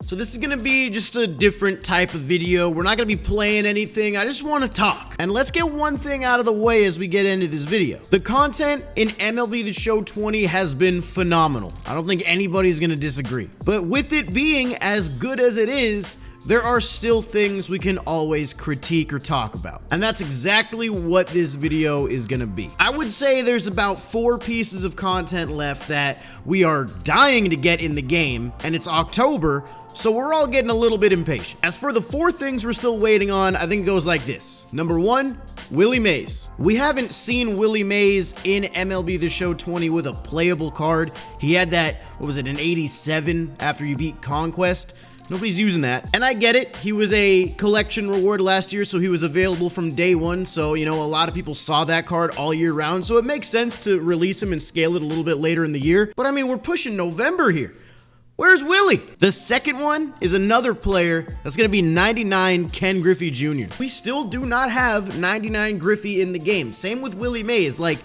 So this is gonna be just a different type of video. We're not gonna be playing anything. I just wanna talk. And let's get one thing out of the way as we get into this video. The content in MLB The Show 20 has been phenomenal. I don't think anybody's gonna disagree. But with it being as good as it is, there are still things we can always critique or talk about. And that's exactly what this video is gonna be. I would say there's about 4 pieces of content left that we are dying to get in the game, and it's October, so we're all getting a little bit impatient. As for the 4 things we're still waiting on, I think it goes like this. Number 1, Willie Mays. We haven't seen Willie Mays in MLB The Show 20 with a playable card. He had that, what was it, an 87 after you beat Conquest? Nobody's using that. And I get it. He was a collection reward last year, so he was available from day one. So, you know, a lot of people saw that card all year round. So it makes sense to release him and scale it a little bit later in the year. But I mean, we're pushing November here. Where's Willie? The second one is another player that's going to be 99 Ken Griffey Jr. We still do not have 99 Griffey in the game. Same with Willie Mays. Like,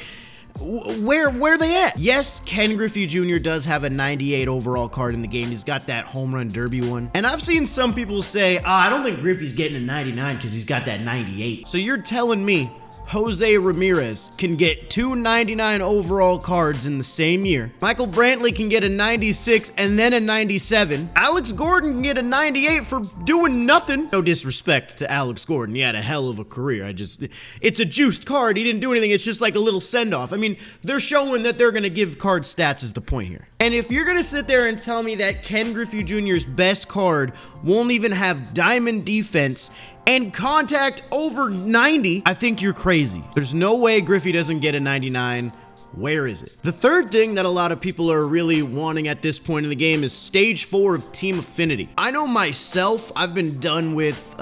where are they at? Yes, Ken Griffey Jr. does have a 98 overall card in the game. He's got that home run derby one. And I've seen some people say, I don't think Griffey's getting a 99 because he's got that 98. So you're telling me Jose Ramirez can get 2 99 overall cards in the same year. Michael Brantley can get a 96 and then a 97. Alex Gordon can get a 98 for doing nothing. No disrespect to Alex Gordon. He had a hell of a career. It's a juiced card. He didn't do anything. It's just like a little send-off. I mean, they're showing that they're going to give card stats is the point here. And if you're going to sit there and tell me that Ken Griffey Jr.'s best card won't even have diamond defense and contact over 90, I think you're crazy. There's no way Griffey doesn't get a 99. Where is it? The third thing that a lot of people are really wanting at this point in the game is stage 4 of Team Affinity. I know myself, I've been done with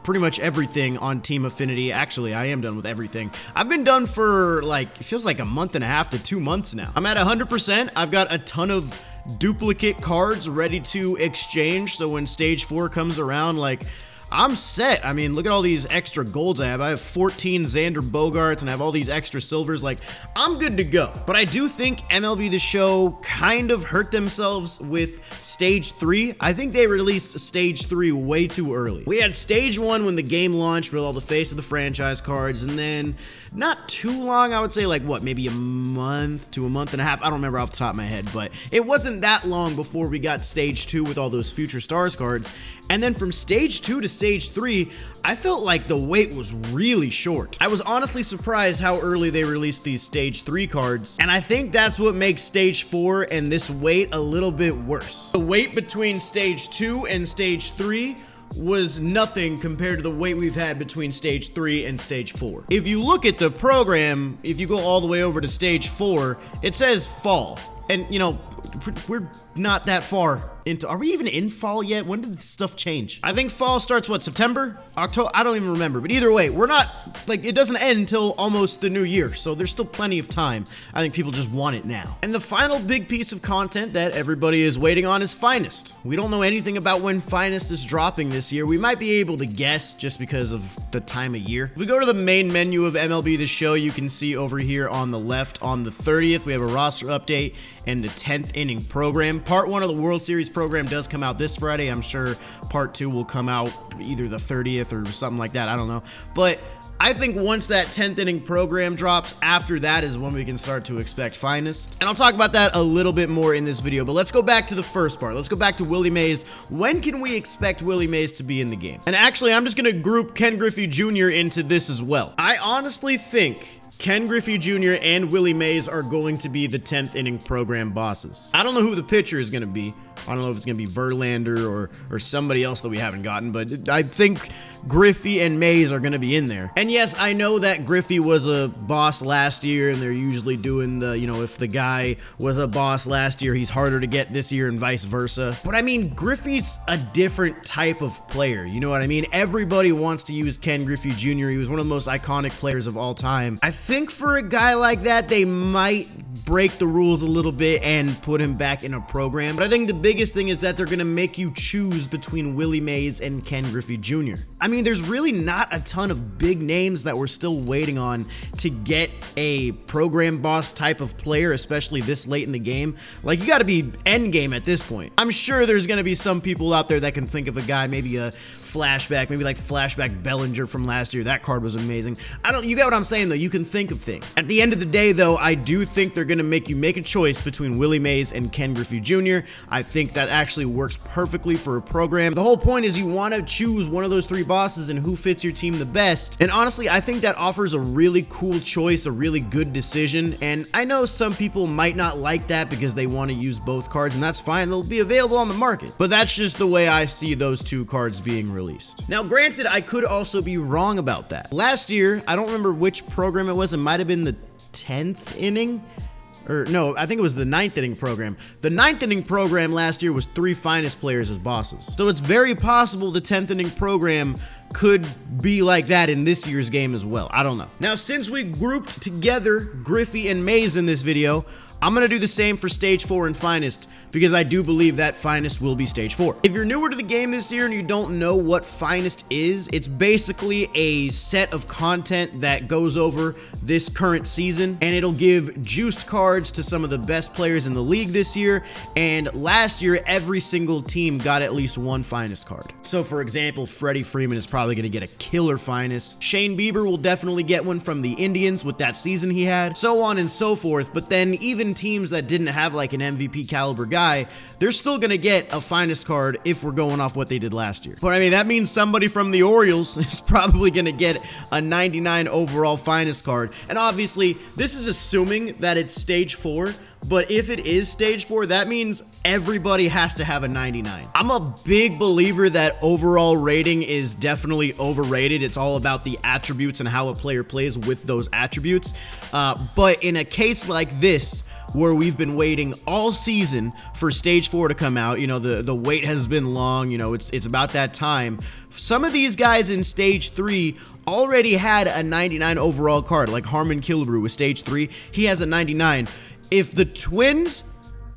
pretty much everything on Team Affinity. Actually, I am done with everything. I've been done for like, it feels like a month and a half to 2 months now. I'm at 100%. I've got a ton of duplicate cards ready to exchange. So when stage 4 comes around, like, I'm set. I mean, look at all these extra golds I have. I have 14 Xander Bogaerts and I have all these extra silvers. Like, I'm good to go. But I do think MLB The Show kind of hurt themselves with stage 3. I think they released stage 3 way too early. We had stage 1 when the game launched with all the face of the franchise cards, and then not too long, I would say like what, maybe a month to a month and a half. I don't remember off the top of my head, but it wasn't that long before we got stage 2 with all those future stars cards. And then from stage 2 to stage 3, I felt like the wait was really short. I was honestly surprised how early they released these stage 3 cards, and I think that's what makes stage 4 and this wait a little bit worse. The wait between stage 2 and stage 3 was nothing compared to the wait we've had between stage 3 and stage 4. If you look at the program, if you go all the way over to stage 4, it says fall. And, you know, we're not that far into, are we even in fall yet? When did this stuff change? I think fall starts, what, September? October? I don't even remember. But either way, we're not, like, it doesn't end until almost the new year. So there's still plenty of time. I think people just want it now. And the final big piece of content that everybody is waiting on is Finest. We don't know anything about when Finest is dropping this year. We might be able to guess just because of the time of year. If we go to the main menu of MLB The Show, you can see over here on the left, on the 30th, we have a roster update and the 10th inning program. Part 1 of the World Series program does come out this Friday. I'm sure part 2 will come out either the 30th or something like that. I don't know. But I think once that 10th inning program drops, after that is when we can start to expect Finest. And I'll talk about that a little bit more in this video, but let's go back to the first part. Let's go back to Willie Mays. When can we expect Willie Mays to be in the game? And actually, I'm just going to group Ken Griffey Jr. into this as well. I honestly think Ken Griffey Jr. and Willie Mays are going to be the 10th inning program bosses. I don't know who the pitcher is going to be. I don't know if it's going to be Verlander or somebody else that we haven't gotten, but I think Griffey and Mays are going to be in there. And yes, I know that Griffey was a boss last year, and they're usually doing the, you know, if the guy was a boss last year, he's harder to get this year and vice versa. But I mean, Griffey's a different type of player. You know what I mean? Everybody wants to use Ken Griffey Jr. He was one of the most iconic players of all time. I think for a guy like that, they might break the rules a little bit and put him back in a program. But I think the biggest thing is that they're gonna make you choose between Willie Mays and Ken Griffey Jr. I mean, there's really not a ton of big names that we're still waiting on to get a program boss type of player, especially this late in the game. Like, you gotta be end game at this point. I'm sure there's gonna be some people out there that can think of a guy, maybe a flashback, maybe like flashback Bellinger from last year. That card was amazing. You get what I'm saying though, you can think of things. At the end of the day though, I do think they're gonna make you make a choice between Willie Mays and Ken Griffey Jr. I think that actually works perfectly for a program. The whole point is you want to choose one of those three bosses and who fits your team the best. And honestly, I think that offers a really cool choice, a really good decision. And I know some people might not like that because they want to use both cards, and that's fine. They'll be available on the market. But that's just the way I see those two cards being released. Now, granted, I could also be wrong about that. Last year, I don't remember which program it was. It might have been the 10th inning. Or no, I think it was the 9th inning program. The 9th inning program last year was 3 finest players as bosses. So it's very possible the 10th inning program could be like that in this year's game as well. I don't know. Now, since we grouped together Griffey and Mays in this video, I'm gonna do the same for Stage 4 and Finest, because I do believe that Finest will be Stage 4. If you're newer to the game this year and you don't know what Finest is, it's basically a set of content that goes over this current season, and it'll give juiced cards to some of the best players in the league this year, and last year, every single team got at least one Finest card. So for example, Freddie Freeman is probably gonna get a killer Finest. Shane Bieber will definitely get one from the Indians with that season he had, so on and so forth. But then even teams that didn't have like an MVP caliber guy, they're still gonna get a Finest card if we're going off what they did last year. But I mean, that means somebody from the Orioles is probably gonna get a 99 overall Finest card. And obviously, this is assuming that it's Stage 4, but if it is Stage 4, that means everybody has to have a 99. I'm a big believer that overall rating is definitely overrated. It's all about the attributes and how a player plays with those attributes. But in a case like this, where we've been waiting all season for Stage 4 to come out, you know, the wait has been long, you know, it's about that time. Some of these guys in Stage 3 already had a 99 overall card, like Harmon Killebrew with Stage 3, he has a 99. If the Twins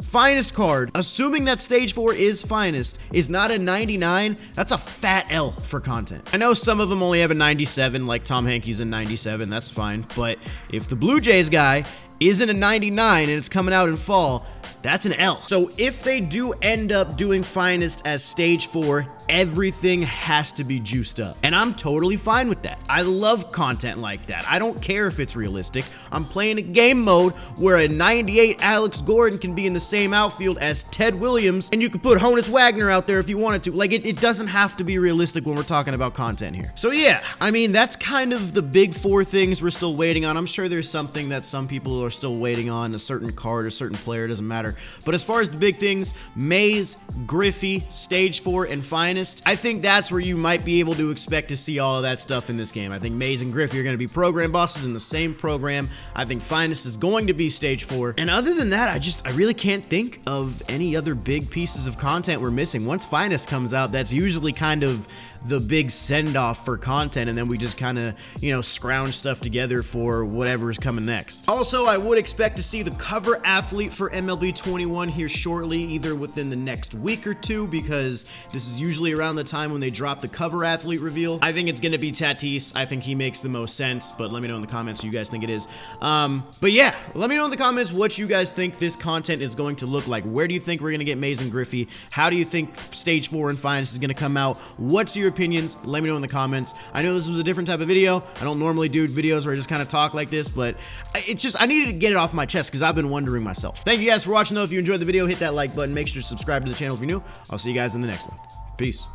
Finest card, assuming that Stage 4 is Finest, is not a 99, that's a fat L for content. I know some of them only have a 97, like Tom Hankey's a 97, that's fine, but if the Blue Jays guy isn't a 99 and it's coming out in fall, that's an L. So if they do end up doing Finest as Stage 4, everything has to be juiced up. And I'm totally fine with that. I love content like that. I don't care if it's realistic. I'm playing a game mode where a 98 Alex Gordon can be in the same outfield as Ted Williams, and you could put Honus Wagner out there if you wanted to. Like, it doesn't have to be realistic when we're talking about content here. So yeah, I mean, that's kind of the big 4 things we're still waiting on. I'm sure there's something that some people are still waiting on, a certain card, a certain player, it doesn't matter. But as far as the big things, Mays, Griffey, Stage 4, and Finest, I think that's where you might be able to expect to see all of that stuff in this game. I think Mays and Griffey are going to be program bosses in the same program. I think Finest is going to be Stage 4. And other than that, I really can't think of any other big pieces of content we're missing. Once Finest comes out, that's usually kind of the big send-off for content, and then we just kind of, you know, scrounge stuff together for whatever is coming next. Also, I would expect to see the cover athlete for MLB 21 here shortly, either within the next week or two, because this is usually around the time when they drop the cover athlete reveal. I think it's going to be Tatis. I think he makes the most sense, but let me know in the comments what you guys think it is. But yeah, let me know in the comments what you guys think this content is going to look like. Where do you think we're going to get Mays and Griffey? How do you think Stage 4 and Finest is going to come out? What's your opinions? Let me know in the comments. I know this was a different type of video. I don't normally do videos where I just kind of talk like this, but it's just, I needed to get it off my chest because I've been wondering myself. Thank you guys for watching though. If you enjoyed the video, hit that like button. Make sure to subscribe to the channel if you're new. I'll see you guys in the next one. Peace.